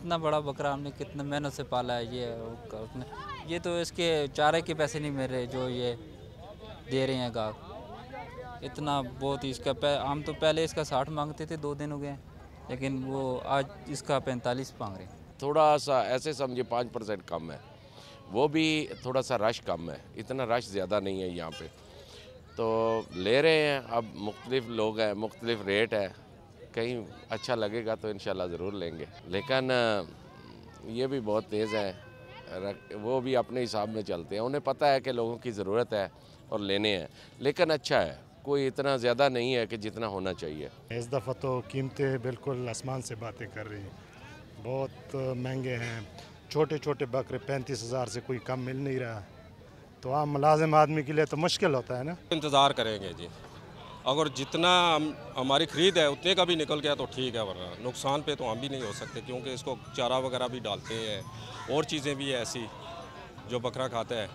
इतना बड़ा बकरा हमने कितने मेहनत से पाला है, ये उसने, ये तो इसके चारे के पैसे नहीं मिल रहे जो ये दे रहे हैं गाहक। इतना बहुत ही इसका हम तो पहले इसका 60 मांगते थे, 2 दिन हो गए, लेकिन वो आज इसका 45 मांग रहे हैं। थोड़ा सा ऐसे समझिए 5% कम है, वो भी थोड़ा सा रश कम है, इतना रश ज़्यादा नहीं है यहाँ पे, तो ले रहे हैं। अब मुख्तलिफ लोग हैं, मुख्तलिफ रेट है, कहीं अच्छा लगेगा तो इंशाल्लाह ज़रूर लेंगे। लेकिन ये भी बहुत तेज़ है, वो भी अपने हिसाब में चलते हैं, उन्हें पता है कि लोगों की ज़रूरत है और लेने हैं, लेकिन अच्छा है, कोई इतना ज़्यादा नहीं है कि जितना होना चाहिए। इस दफ़ा तो कीमतें बिल्कुल आसमान से बातें कर रही हैं, बहुत महंगे हैं। छोटे छोटे बकरे 35,000 से कोई कम मिल नहीं रहा, तो आम मुलाजिम आदमी के लिए तो मुश्किल होता है ना। इंतज़ार करेंगे जी, अगर जितना हमारी ख़रीद है उतने का भी निकल गया तो ठीक है, वरना नुकसान पे तो हम भी नहीं हो सकते, क्योंकि इसको चारा वगैरह भी डालते हैं और चीज़ें भी है ऐसी जो बकरा खाता है।